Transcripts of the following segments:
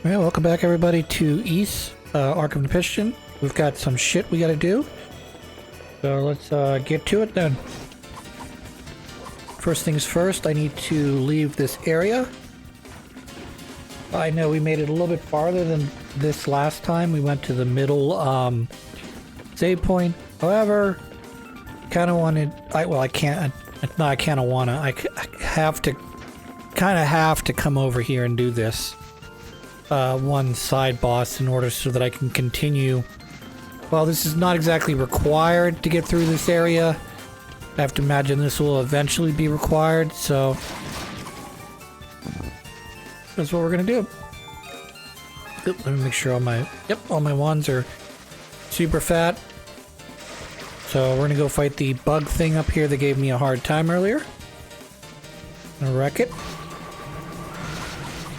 Alright, welcome back everybody to East, Ark of Napishtim. We've got some shit we gotta do. So let's get to it then. First things first, I need to leave this area. I know we made it a little bit farther than this last time. We went to the middle save point. However, kind of wanted... I can't... No, I kind of want to... I have to... kind of have to come over here and do this. One side boss in order so that I can continue. Well, this is not exactly required to get through this area. I have to imagine this will eventually be required, so that's what we're gonna do. Let me make sure all my ones are super fat. So we're gonna go fight the bug thing up here that gave me a hard time earlier. I'm gonna wreck it.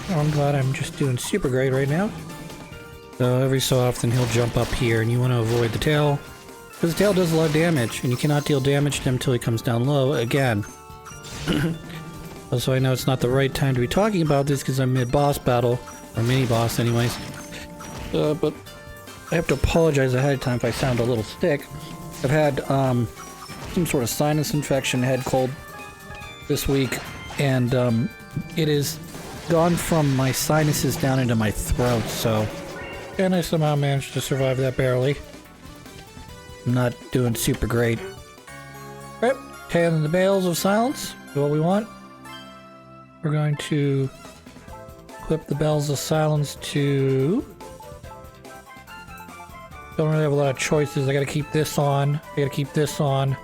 Oh, I'm glad I'm just doing super great right now. So every so often he'll jump up here and you want to avoid the tail. Because the tail does a lot of damage and you cannot deal damage to him until he comes down low again. Also, I know it's not the right time to be talking about this because I'm mid-boss battle. Or mini-boss anyways. But I have to apologize ahead of time if I sound a little sick. I've had some sort of sinus infection, head cold this week. And it is... gone from my sinuses down into my throat, so... And I somehow managed to survive that barely. I'm not doing super great. Right, tailing the bales of silence is what we want. We're going to equip the bells of silence to... Don't really have a lot of choices. I gotta keep this on. I gotta keep this on.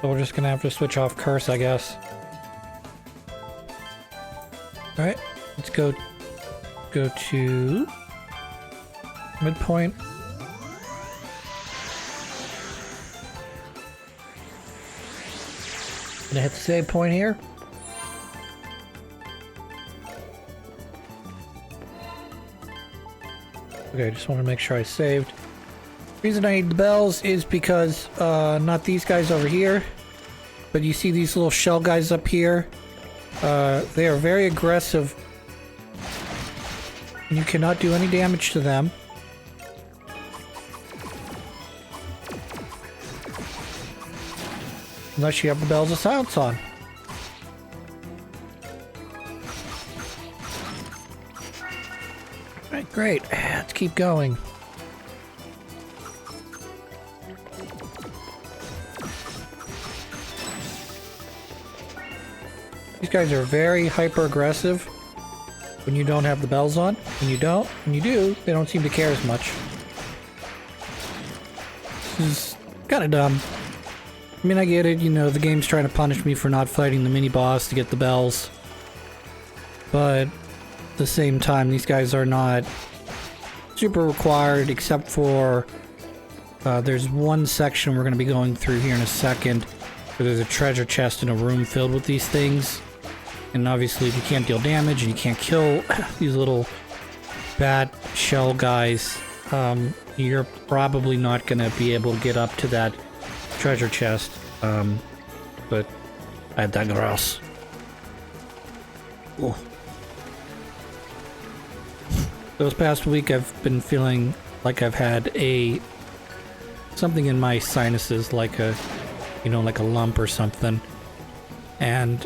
So we're just gonna have to switch off curse, I guess. Alright, let's go to midpoint. Gonna hit the save point here. Okay, just want to make sure I saved. The reason I need the bells is because, not these guys over here, but you see these little shell guys up here? They are very aggressive. You cannot do any damage to them. Unless you have the bells of silence on. Alright, great. Let's keep going. These guys are very hyper aggressive when you don't have the bells on. When you don't, when you do, they don't seem to care as much. This is kind of dumb. I mean, I get it, you know, the game's trying to punish me for not fighting the mini-boss to get the bells. But at the same time, these guys are not super required, except for there's one section we're going to be going through here in a second where there's a treasure chest in a room filled with these things. And obviously, if you can't deal damage and you can't kill these little bat shell guys, you're probably not going to be able to get up to that treasure chest. But I digress. Oh. This past week, I've been feeling like I've had something in my sinuses, like a lump or something. And,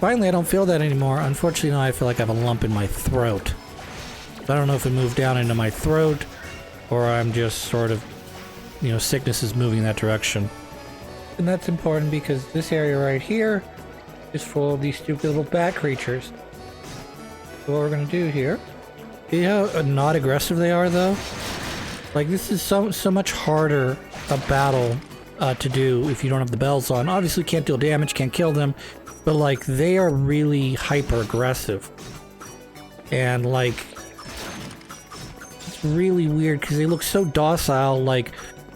finally, I don't feel that anymore. Unfortunately, now I feel like I have a lump in my throat. I don't know if it moved down into my throat, or I'm just sort of, sickness is moving in that direction. And that's important because this area right here is full of these stupid little bat creatures. So what we're gonna do here... See how not aggressive they are, though? Like, this is so much harder a battle to do if you don't have the bells on. Obviously, can't deal damage, can't kill them. But, like, they are really hyper-aggressive. And, like, it's really weird because they look so docile, like,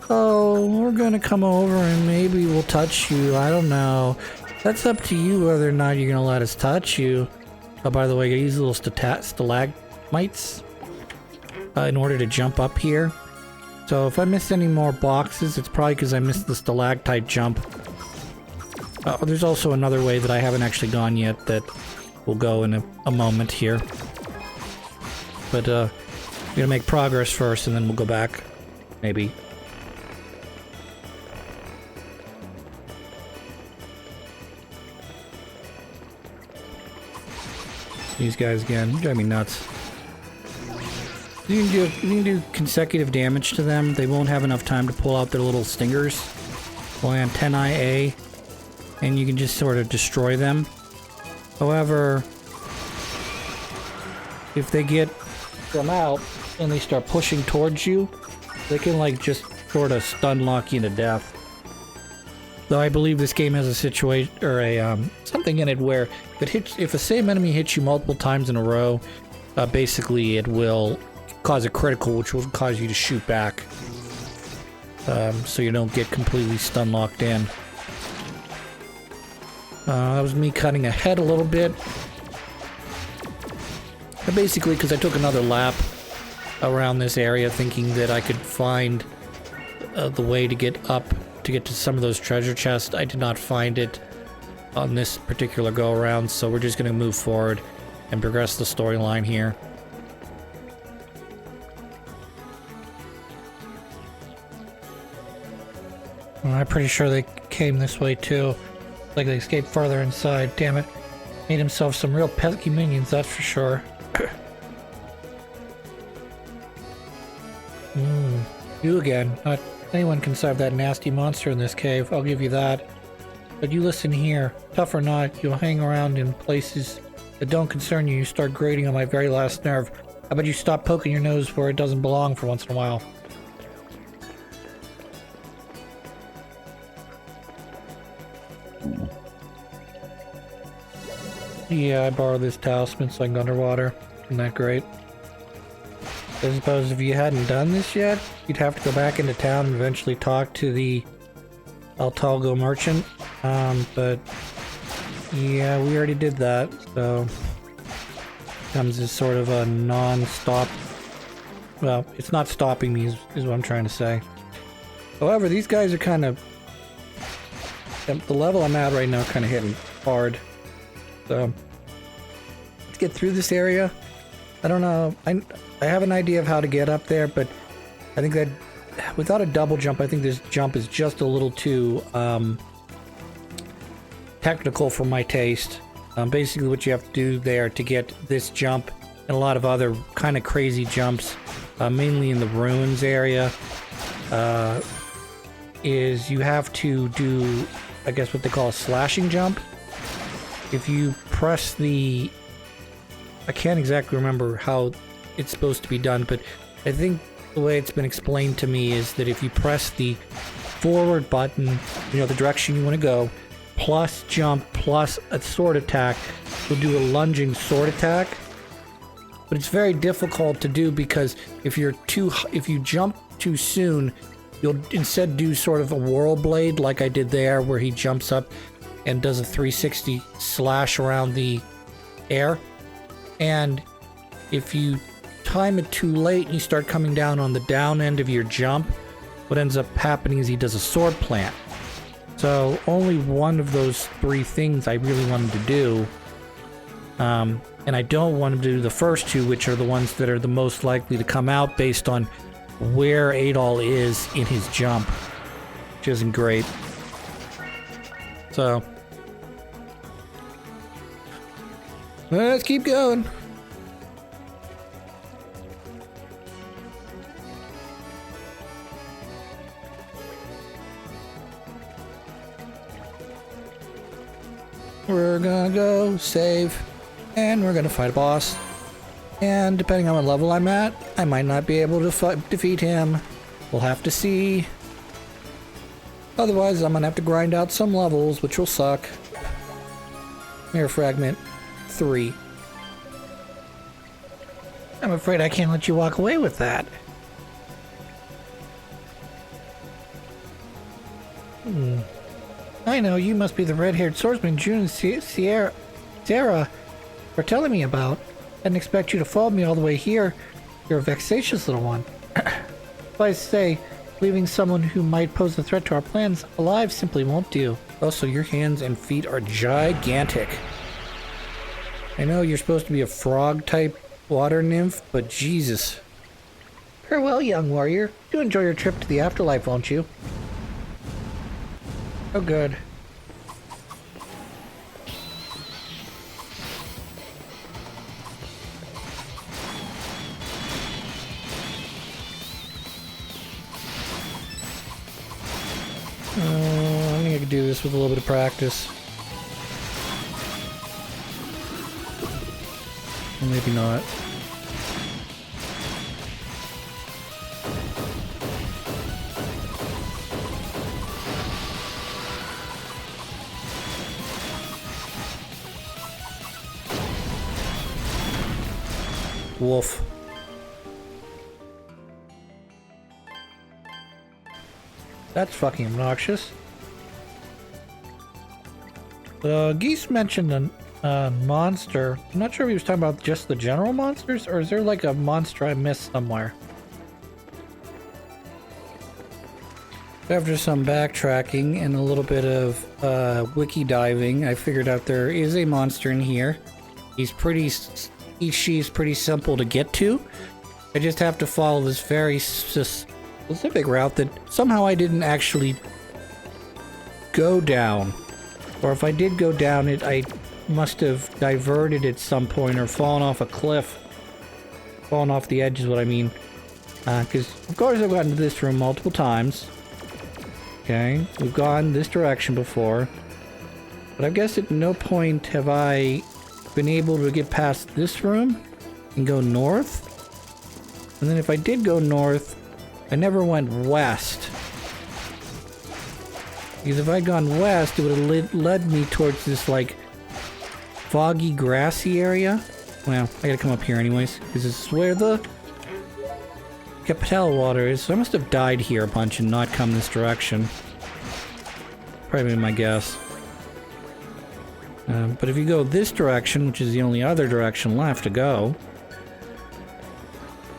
oh, we're gonna come over and maybe we'll touch you. I don't know. That's up to you whether or not you're gonna let us touch you. Oh, by the way, I use little stalagmites in order to jump up here. So if I missed any more boxes, it's probably because I missed the stalactite jump. There's also another way that I haven't actually gone yet that we'll go in a moment here. But we're gonna make progress first, and then we'll go back, maybe. These guys again drive me nuts. You can do consecutive damage to them. They won't have enough time to pull out their little stingers. Only on 10 IA, and you can just sort of destroy them. However, if they get them out and they start pushing towards you, they can like just sort of stun lock you to death. Though I believe this game has a situation or a something in it where if the same enemy hits you multiple times in a row, basically it will cause a critical, which will cause you to shoot back, so you don't get completely stun locked in. That was me cutting ahead a little bit. But basically, because I took another lap around this area thinking that I could find the way to get up, to get to some of those treasure chests. I did not find it on this particular go-around, so we're just going to move forward and progress the storyline here. Well, I'm pretty sure they came this way too. Like they escaped farther inside. Damn it. Made himself some real pesky minions, that's for sure. You again. Not anyone can survive that nasty monster in this cave, I'll give you that. But you listen here. Tough or not, you'll hang around in places that don't concern you. You start grating on my very last nerve. How about you stop poking your nose where it doesn't belong for once in a while? Yeah, I borrowed this talisman so I can go underwater. Isn't that great? I suppose if you hadn't done this yet, you'd have to go back into town and eventually talk to the Altalgo merchant. But yeah, we already did that, so comes as sort of a non-stop. Well, it's not stopping me, is what I'm trying to say. However, these guys are kind of, the level I'm at right now, kind of hitting hard. So let's get through this area. I don't know. I have an idea of how to get up there, but I think that without a double jump, I think this jump is just a little too technical for my taste. Basically, what you have to do there to get this jump and a lot of other kind of crazy jumps, mainly in the ruins area, is you have to do, I guess, what they call a slashing jump. If you press the... I can't exactly remember how it's supposed to be done, but I think the way it's been explained to me is that if you press the forward button, you know, the direction you want to go, plus jump, plus a sword attack, you'll do a lunging sword attack. But it's very difficult to do because if you jump too soon, you'll instead do sort of a whirl blade like I did there, where he jumps up and does a 360 slash around the air. And if you time it too late and you start coming down on the down end of your jump, what ends up happening is he does a sword plant. So only one of those three things I really wanted to do. And I don't want him to do the first two, which are the ones that are the most likely to come out based on where Adol is in his jump, which isn't great. So let's keep going. We're gonna go save, and we're gonna fight a boss. And depending on what level I'm at, I might not be able to defeat him. We'll have to see. Otherwise, I'm gonna have to grind out some levels, which will suck. Mirror Fragment 3. I'm afraid I can't let you walk away with that. I know, you must be the red-haired swordsman June and Sarah were telling me about. I didn't expect you to follow me all the way here. You're a vexatious little one. But I say, leaving someone who might pose a threat to our plans alive simply won't do. Also, your hands and feet are gigantic. I know you're supposed to be a frog-type water nymph, but Jesus. Farewell, young warrior. Do enjoy your trip to the afterlife, won't you? Oh, good. I think I could do this with a little bit of practice. Or maybe not. Wolf. That's fucking obnoxious. The geese mentioned a monster. I'm not sure if he was talking about just the general monsters, or is there like a monster I missed somewhere? After some backtracking and a little bit of wiki diving, I figured out there is a monster in here. She's pretty simple to get to. I just have to follow this very specific route that somehow I didn't actually go down. Or if I did go down it, I must have diverted at some point or fallen off a cliff. Fallen off the edge is what I mean. Because, of course, I've gotten to this room multiple times. Okay, we've gone this direction before. But I guess at no point have I been able to get past this room and go north. And then if I did go north, I never went west. Because if I'd gone west, it would have led me towards this, like, foggy, grassy area. Well, I gotta come up here anyways, because this is where the Capital water is. So I must have died here a bunch and not come this direction. Probably my guess. But if you go this direction, which is the only other direction left to go,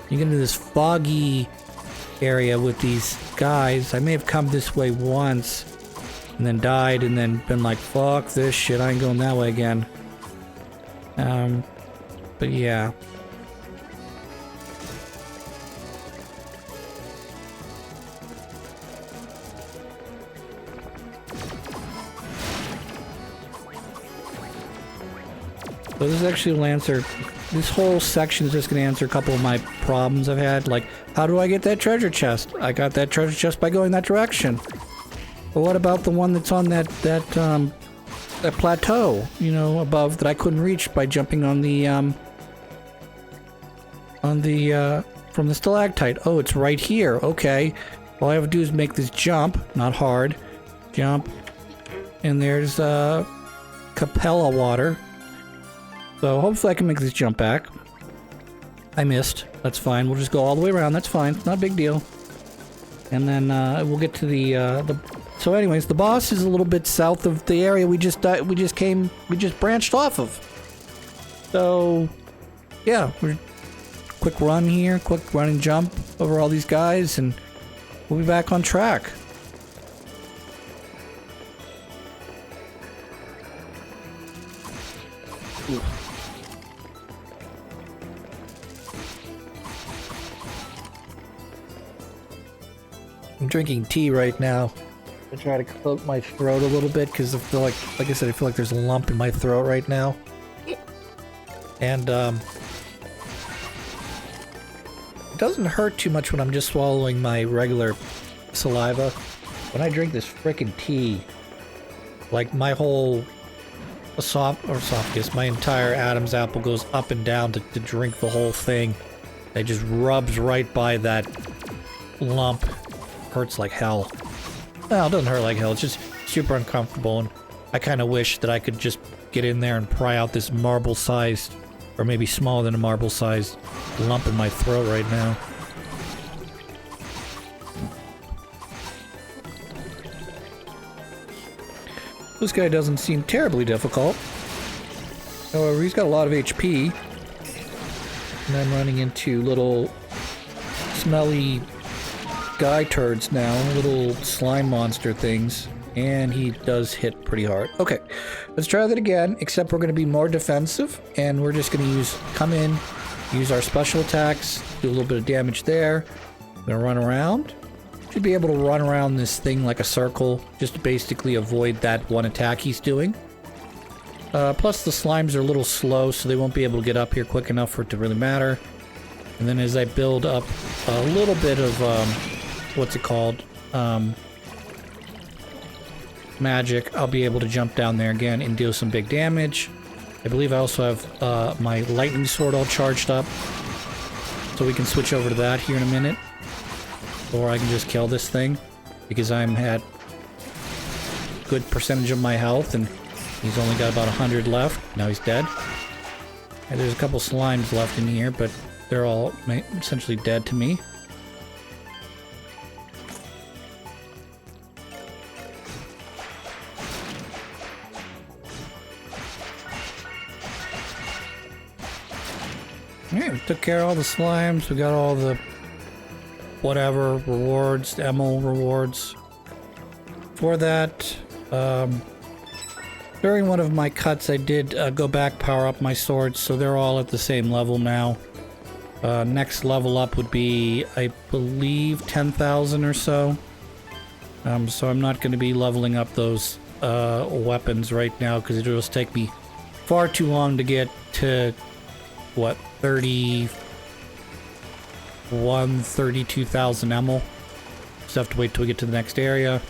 you get into this foggy area with these guys. I may have come this way once and then died and then been like, fuck this shit, I ain't going that way again. But yeah. So this actually will answer, this whole section is just going to answer a couple of my problems I've had. Like, how do I get that treasure chest? I got that treasure chest by going that direction. But what about the one that's on that plateau, you know, above that I couldn't reach by jumping on the from the stalactite? Oh, it's right here. Okay. All I have to do is make this jump, not hard. Jump. And there's Capella water. So hopefully I can make this jump back. I missed. That's fine. We'll just go all the way around. That's fine. It's not a big deal. And then we'll get to the. So, anyways, the boss is a little bit south of the area we just branched off of. So, yeah, quick run here, quick run and jump over all these guys, and we'll be back on track. Ooh. I'm drinking tea right now. I try to coat my throat a little bit because I feel like I said, I feel like there's a lump in my throat right now. And it doesn't hurt too much when I'm just swallowing my regular saliva. When I drink this frickin' tea, like my whole esophagus, my entire Adam's apple goes up and down to drink the whole thing. It just rubs right by that lump. Hurts like hell. Well, it doesn't hurt like hell, it's just super uncomfortable, and I kind of wish that I could just get in there and pry out this marble-sized, or maybe smaller than a marble-sized lump in my throat right now. This guy doesn't seem terribly difficult. However, he's got a lot of HP. And I'm running into little smelly guy turds now, little slime monster things, and he does hit pretty hard. Okay, let's try that again, except we're going to be more defensive, and we're just going to come in, use our special attacks, do a little bit of damage there. I'm gonna run around. Should be able to run around this thing like a circle, just to basically avoid that one attack he's doing. Plus the slimes are a little slow, so they won't be able to get up here quick enough for it to really matter. And then as I build up a little bit of, what's it called? Magic, I'll be able to jump down there again and deal some big damage. I believe I also have my lightning sword all charged up, so we can switch over to that here in a minute. Or I can just kill this thing, because I'm at good percentage of my health, and he's only got about 100 left. Now he's dead. And there's a couple slimes left in here, but they're all essentially dead to me. Alright, we took care of all the slimes. We got all the whatever rewards, emerald rewards. For that, during one of my cuts I did go back, power up my swords, so they're all at the same level now. Next level up would be, I believe, 10,000 or so. So I'm not going to be leveling up those weapons right now, because it'll just take me far too long to get to, what, 32,000 emerald. Just have to wait till we get to the next area.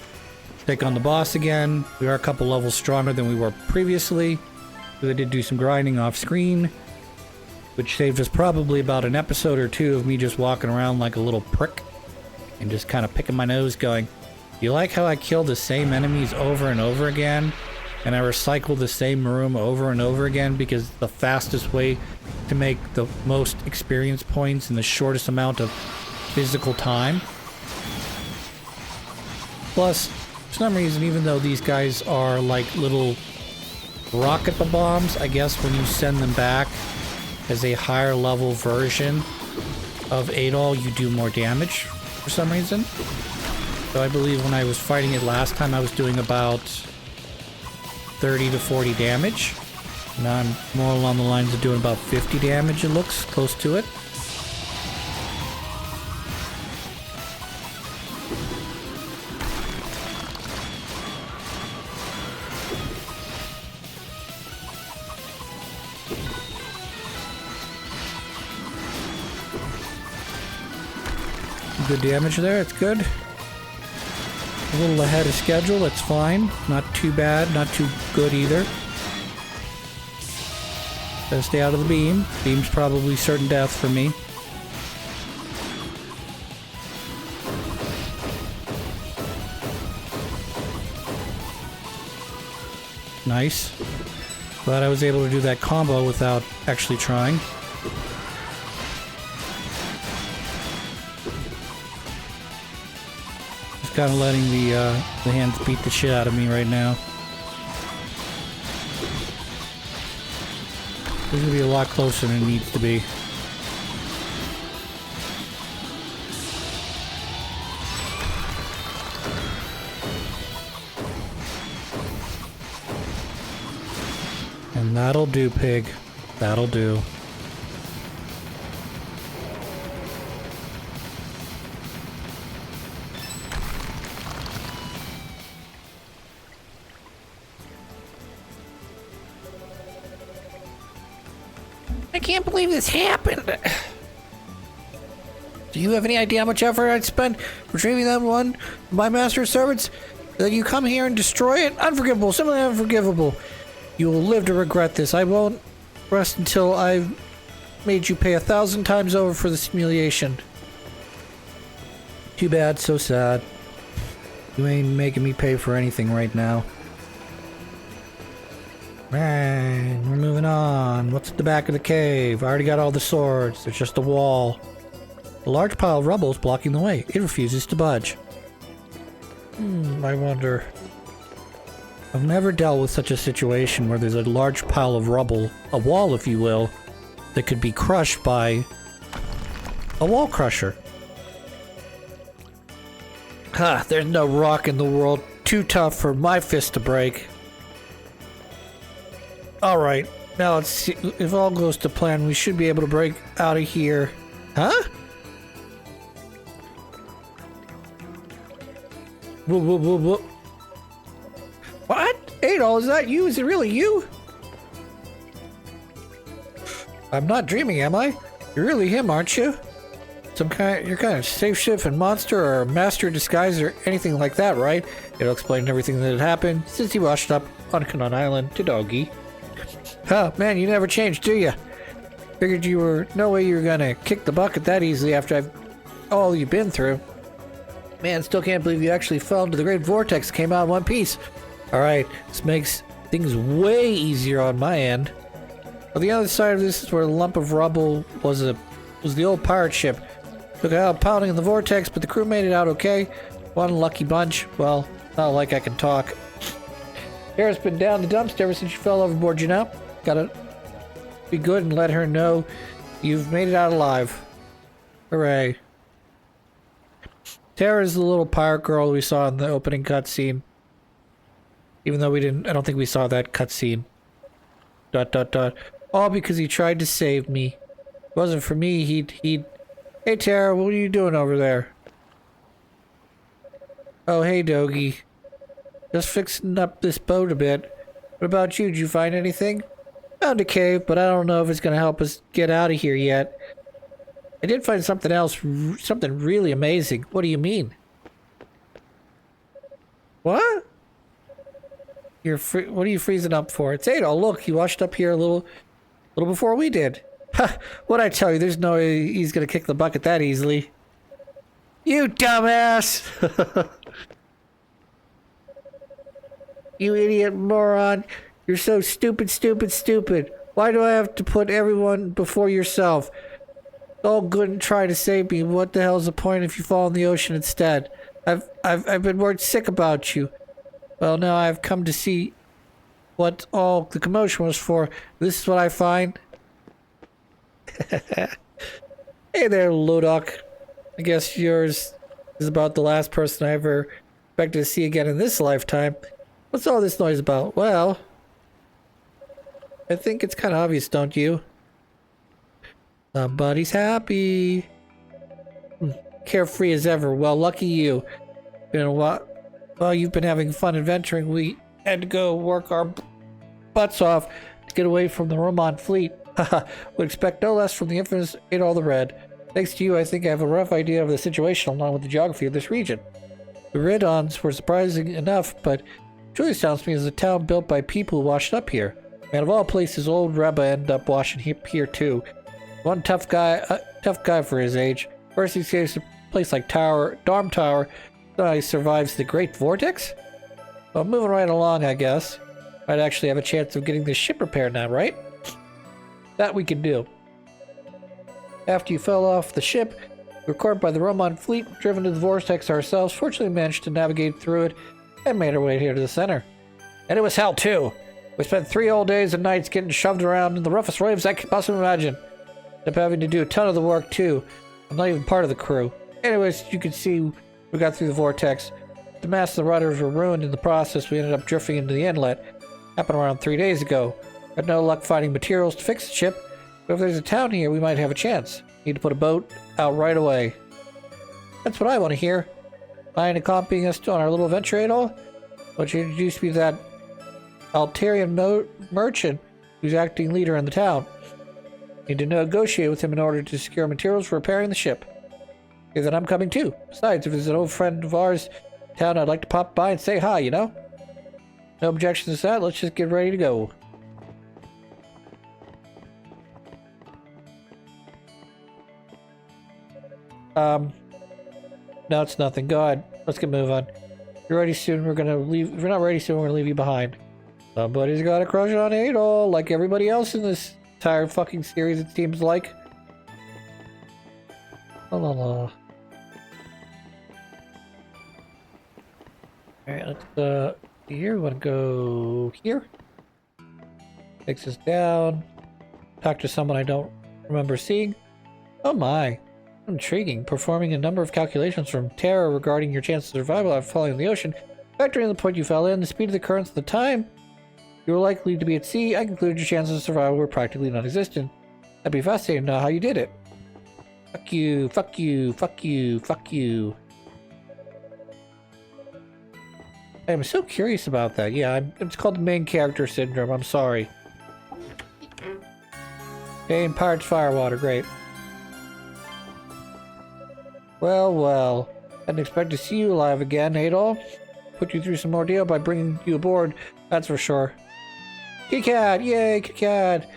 Take on the boss again. We are a couple levels stronger than we were previously. I did do some grinding off screen, which saved us probably about an episode or two of me just walking around like a little prick and just kind of picking my nose going, you like how I kill the same enemies over and over again? And I recycle the same room over and over again because the fastest way to make the most experience points in the shortest amount of physical time. Plus, for some reason, even though these guys are like little rocket bombs, I guess when you send them back as a higher level version of Adol, you do more damage for some reason. So I believe when I was fighting it last time, I was doing about 30 to 40 damage. Now I'm more along the lines of doing about 50 damage, it looks, close to it. Good damage there, it's good. A little ahead of schedule, that's fine. Not too bad, not too good either. Gotta stay out of the beam. Beam's probably certain death for me. Nice. Glad I was able to do that combo without actually trying. Just kind of letting the hands beat the shit out of me right now. This is gonna be a lot closer than it needs to be. And that'll do, pig. That'll do. I can't believe this happened. Do you have any idea how much effort I'd spent retrieving that one of my master's servants? That you come here and destroy it? Unforgivable, simply unforgivable. You will live to regret this. I won't rest until I've made you pay 1,000 times over for this humiliation. Too bad, so sad. You ain't making me pay for anything right now. Man, we're moving on. What's at the back of the cave? I already got all the swords. There's just a wall. A large pile of rubble is blocking the way. It refuses to budge. I wonder. I've never dealt with such a situation where there's a large pile of rubble, a wall if you will, that could be crushed by a wall crusher. Ha, there's no rock in the world too tough for my fist to break. Alright, Now let's see. If all goes to plan, we should be able to break out of here. Huh? Whoa, whoa, whoa, whoa. What? Adol, is that you? Is it really you? I'm not dreaming, am I? You're really him, aren't you? You're kind of shape-shifting monster or master disguise or anything like that, right? It'll explain everything that had happened since he washed up on Kanan Island to Doggy. Huh, man, you never changed, do you? Figured you were no way you were gonna kick the bucket that easily after all you've been through. Man, still can't believe you actually fell into the great vortex, came out in one piece. Alright, this makes things way easier on my end. On the other side of this is where the lump of rubble was the old pirate ship. Took out pounding in the vortex, but the crew made it out okay. One lucky bunch. Well, not like I can talk. Tara's been down the dumps ever since you fell overboard, you know? Gotta be good and let her know you've made it out alive. Hooray. Tara's the little pirate girl we saw in the opening cutscene. Even though I don't think we saw that cutscene. ... All because he tried to save me. If it wasn't for me, he'd... Hey Tara, what are you doing over there? Oh, hey Doggy. Just fixing up this boat a bit. What about you? Did you find anything? Found a cave, but I don't know if it's gonna help us get out of here yet. I did find something else, something really amazing. What do you mean? What? What are you freezing up for? It's Adol. Look, he washed up here a little before we did. Ha! What'd I tell you? There's no way he's gonna kick the bucket that easily. You dumbass! You idiot moron! You're so stupid, stupid, stupid. Why do I have to put everyone before yourself? It's all good and try to save me. What the hell's the point if you fall in the ocean instead? I've been worried sick about you. Well, now I've come to see what all the commotion was for. This is what I find. Hey there, Ludok. I guess yours is about the last person I ever expected to see again in this lifetime. What's all this noise about? Well, I think it's kind of obvious, don't you? Somebody's happy. Carefree as ever. Well, lucky you. Been a while. Well, you've been having fun adventuring. We had to go work our butts off to get away from the Roman fleet. Haha, would expect no less from the infamous Adol the Red. Thanks to you, I think I have a rough idea of the situation along with the geography of this region. The Redons were surprising enough, but truly sounds to me as a town built by people who washed up here. Man, of all places, old Reba ended up washing here too. One tough guy for his age. First he escapes a place like Dorm Tower, so he survives the Great Vortex? Well, moving right along, I guess. Might actually have a chance of getting this ship repaired now, right? That we can do. After you fell off the ship, we were caught by the Roman fleet, driven to the vortex ourselves, fortunately managed to navigate through it, and made our way here to the center. And it was hell too! We spent 3 whole days and nights getting shoved around in the roughest waves I could possibly imagine. Ended up having to do a ton of the work too. I'm not even part of the crew. Anyways, you can see we got through the vortex. The masts of the rudders were ruined in the process. We ended up drifting into the inlet. Happened around 3 days ago. Had no luck finding materials to fix the ship, but if there's a town here, we might have a chance. Need to put a boat out right away. That's what I want to hear. Mind accompanying us on our little adventure at all? Why don't you introduce me to that Altarian merchant who's acting leader in the town? Need to negotiate with him in order to secure materials for repairing the ship. Okay, then I'm coming too. Besides, if there's an old friend of ours in town, I'd like to pop by and say hi, you know? No objections to that. Let's just get ready to go. No, it's nothing. Go ahead. Let's get moving on. If you're ready soon, we're gonna leave. If you're not ready soon, we're gonna leave you behind. Somebody's got a crush on Adol, like everybody else in this entire fucking series, it seems like. La la la. Alright, let's here. We wanna go here. Takes us down. Talk to someone I don't remember seeing. Oh my. Intriguing. Performing a number of calculations from Terra regarding your chance of survival after falling in the ocean, factoring in the point you fell in, the speed of the currents, the time You were likely to be at sea. I concluded your chances of survival were practically non-existent. That'd be fascinating to know how you did it. Fuck you, fuck you, fuck you, fuck you. I'm so curious about that. Yeah, it's called the main character syndrome. I'm sorry. Okay, and Pirates Firewater, great. Well, well. I didn't expect to see you alive again, Adol. Put you through some ordeal by bringing you aboard, that's for sure. Kit Kat! Yay, Kit Kat!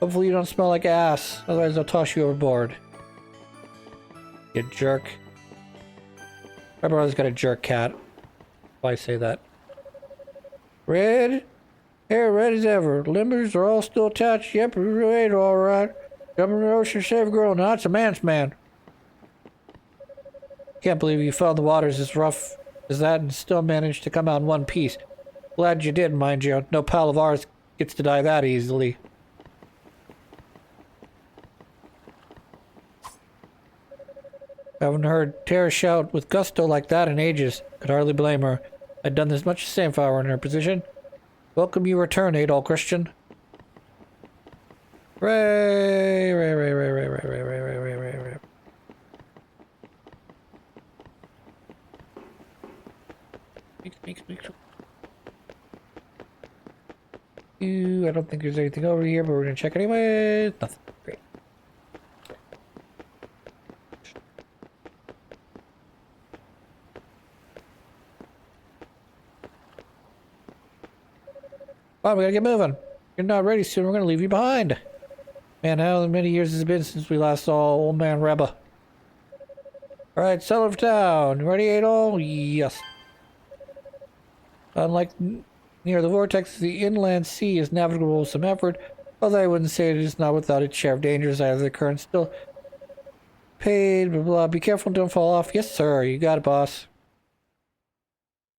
Hopefully you don't smell like ass, otherwise I'll toss you overboard. You jerk. My brother's got a jerk cat. Why say that? Red? Hair red as ever. Limbers are all still attached. Yep, right, alright. Jumping in the ocean, save girl. Now it's a man's man. Can't believe you fell in the waters as rough as that and still managed to come out in one piece. Glad you did, mind you. No pal of ours gets to die that easily. Haven't heard Tara shout with gusto like that in ages. Could hardly blame her. I'd done this much the same if I were in her position. Welcome you return, Adol Christian. Ray, ray, ray, ray, ray, ray, ray, ray, ray, ray, ray, ray. I don't think there's anything over here, but we're gonna check anyway. Nothing. Great. Come on, we gotta get moving. You're not ready soon, we're gonna leave you behind. Man, how many years has it been since we last saw old man Reba? Alright, settle for town. Ready, Adol? Yes. Unlike near the vortex, the inland sea is navigable with some effort, although I wouldn't say it is not without its share of dangers as the current still paid, blah blah. Be careful, don't fall off. Yes, sir. You got it, boss.